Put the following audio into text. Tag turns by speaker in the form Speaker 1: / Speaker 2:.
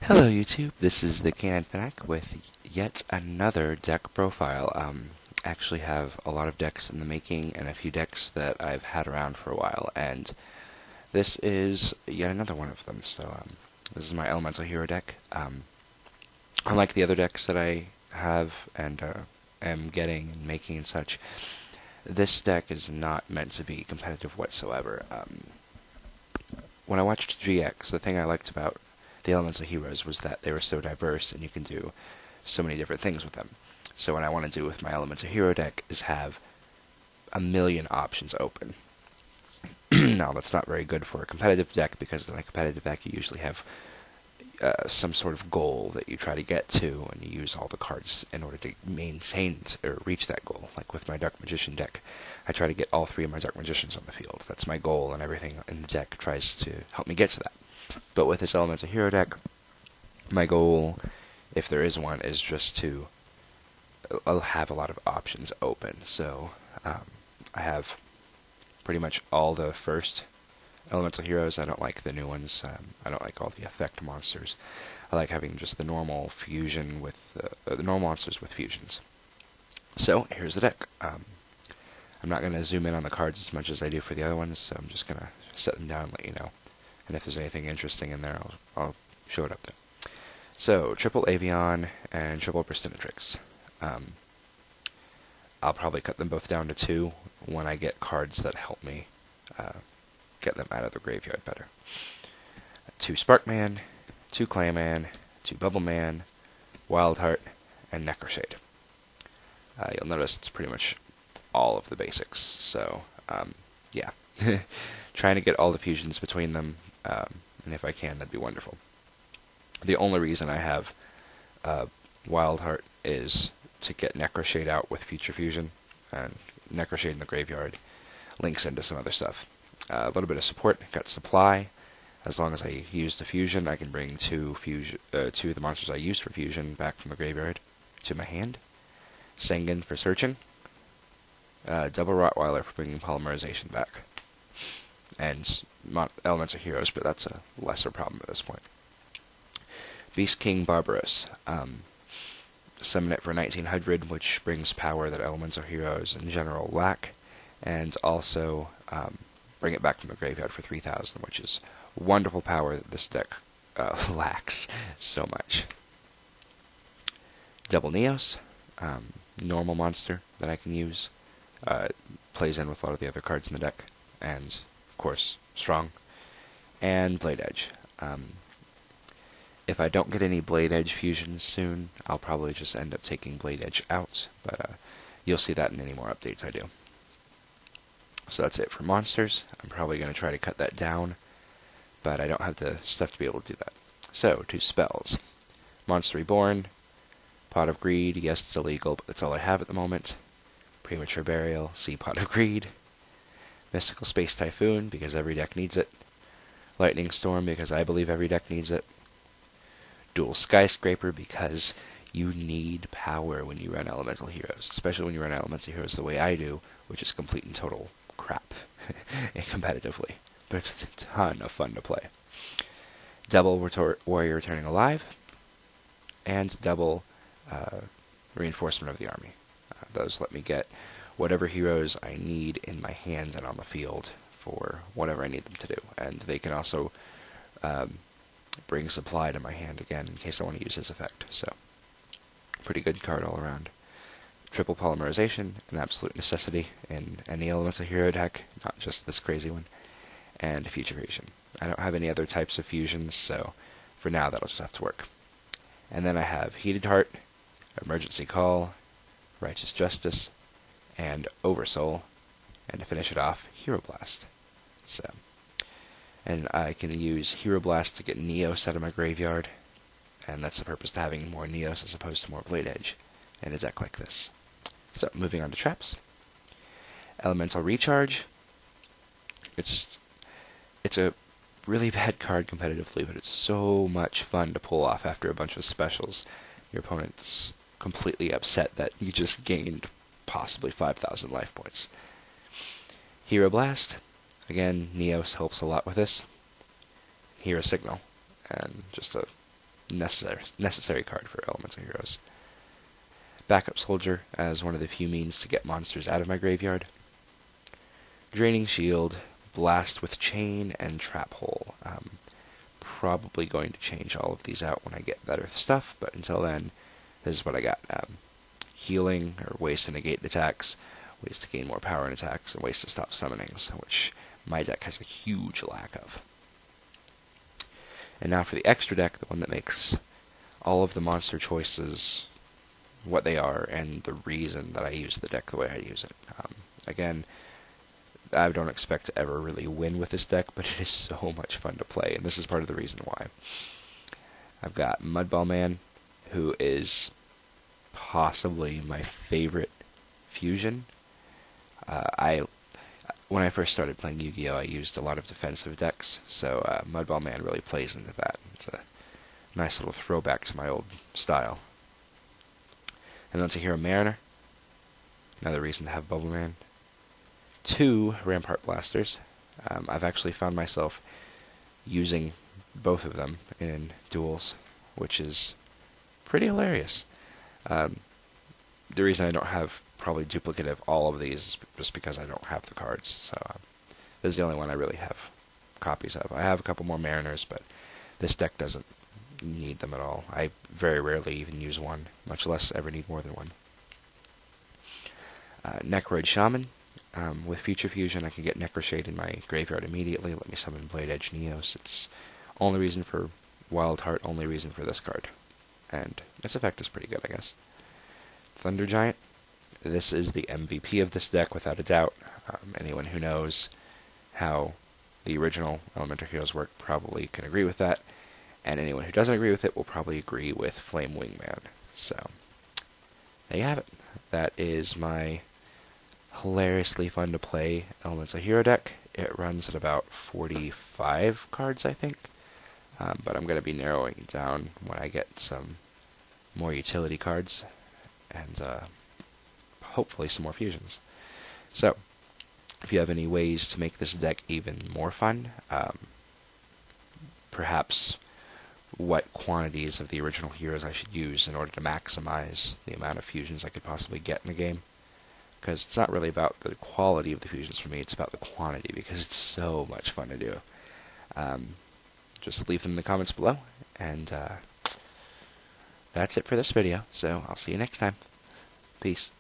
Speaker 1: Hello YouTube, this is the Canine Fanatic with yet another deck profile. I actually have a lot of decks in the making and a few decks that I've had around for a while, and this is yet another one of them. So this is my Elemental Hero deck. Unlike the other decks that I have and am getting and making and such, this deck is not meant to be competitive whatsoever. When I watched GX, the thing I liked about the Elemental Heroes was that they were so diverse and you can do so many different things with them. So what I want to do with my Elemental Hero deck is have a million options open. Now, that's not very good for a competitive deck, because in a competitive deck you usually have some sort of goal that you try to get to, and you use all the cards in order to maintain or reach that goal. Like with my Dark Magician deck, I try to get all three of my Dark Magicians on the field. That's my goal, and everything in the deck tries to help me get to that. But with this Elemental Hero deck, my goal, if there is one, is just to have a lot of options open. So I have pretty much all the first Elemental Heroes. I don't like the new ones. I don't like all the effect monsters. I like having just the normal fusion with the normal monsters with fusions. So here's the deck. I'm not going to zoom in on the cards as much as I do for the other ones, so I'm just going to set them down and let you know. And if there's anything interesting in there, I'll show it up there. So, triple Avion and triple Pristinatrix. I'll probably cut them both down to 2 when I get cards that help me get them out of the graveyard better. 2 Sparkman, 2 Clayman, 2 Bubbleman, Wildheart, and Necroshade. You'll notice it's pretty much all of the basics, so yeah. Trying to get all the fusions between them, and if I can, that'd be wonderful. The only reason I have Wildheart is to get Necroshade out with Future Fusion, and Necroshade in the graveyard links into some other stuff. A little bit of support, got Supply. As long as I use the fusion, I can bring two of the monsters I used for fusion back from the graveyard to my hand. Sengen for searching. Double Rottweiler for bringing polymerization back. And Elemental Heroes, but that's a lesser problem at this point. Beast King Barbaros. Summon it for 1900, which brings power that Elemental Heroes in general lack, and also bring it back from the graveyard for 3000, which is wonderful power that this deck lacks so much. Double Neos, normal monster that I can use. Plays in with a lot of the other cards in the deck, and of course, strong. And Blade Edge. If I don't get any Blade Edge fusions soon, I'll probably just end up taking Blade Edge out, but you'll see that in any more updates I do. So that's it for monsters. I'm probably going to try to cut that down, but I don't have the stuff to be able to do that. So, 2 spells. Monster Reborn, Pot of Greed. Yes, it's illegal, but that's all I have at the moment. Premature Burial, see Pot of Greed. Mystical Space Typhoon, because every deck needs it. Lightning Storm, because I believe every deck needs it. Dual Skyscraper, because you need power when you run Elemental Heroes, especially when you run Elemental Heroes the way I do, which is complete and total crap competitively. But it's a ton of fun to play. Double Warrior Returning Alive, and double Reinforcement of the Army. Those let me get whatever heroes I need in my hands and on the field for whatever I need them to do. And they can also bring Supply to my hand again in case I want to use his effect. So, pretty good card all around. Triple Polymerization, an absolute necessity in any Elemental Hero deck, not just this crazy one. And Future Fusion. I don't have any other types of fusions, so for now that'll just have to work. And then I have Heated Heart, Emergency Call, Righteous Justice, and Oversoul, and to finish it off, Hero Blast. So, and I can use Hero Blast to get Neos out of my graveyard, and that's the purpose to having more Neos as opposed to more Blade Edge in a deck like this. So, moving on to traps. Elemental Recharge. It's a really bad card competitively, but it's so much fun to pull off after a bunch of specials. Your opponent's completely upset that you just gained possibly 5,000 life points. Hero Blast. Again, Neos helps a lot with this. Hero Signal. And just a necessary card for Elemental Heroes. Backup Soldier as one of the few means to get monsters out of my graveyard. Draining Shield, Blast with Chain, and Trap Hole. Probably going to change all of these out when I get better stuff, but until then, this is what I got. Healing, or ways to negate attacks, ways to gain more power in attacks, and ways to stop summonings, which my deck has a huge lack of. And now for the extra deck, the one that makes all of the monster choices what they are, and the reason that I use the deck the way I use it. Again, I don't expect to ever really win with this deck, but it is so much fun to play, and this is part of the reason why. I've got Mudball Man, who is possibly my favorite fusion. When I first started playing Yu-Gi-Oh, I used a lot of defensive decks, so Mudball Man really plays into that. It's a nice little throwback to my old style. And then to Hero Mariner, another reason to have Bubble Man. 2 Rampart Blasters. I've actually found myself using both of them in duels, which is pretty hilarious. The reason I don't have probably duplicate of all of these is just because I don't have the cards, so this is the only one I really have copies of. I have a couple more Mariners, but this deck doesn't need them at all. I very rarely even use one, much less ever need more than one. Necroid Shaman. With Future Fusion, I can get Necroshade in my graveyard immediately, let me summon Blade Edge Neos. It's only reason for Wild Heart, only reason for this card. And its effect is pretty good, I guess. Thunder Giant. This is the MVP of this deck, without a doubt. Anyone who knows how the original Elemental Heroes work probably can agree with that. And anyone who doesn't agree with it will probably agree with Flame Wingman. So, there you have it. That is my hilariously fun to play Elemental Hero deck. It runs at about 45 cards, I think. But I'm going to be narrowing it down when I get some more utility cards. And hopefully some more fusions. So, if you have any ways to make this deck even more fun, perhaps what quantities of the original heroes I should use in order to maximize the amount of fusions I could possibly get in a game. Because it's not really about the quality of the fusions for me, it's about the quantity, because it's so much fun to do. Just leave them in the comments below, and that's it for this video, so I'll see you next time. Peace.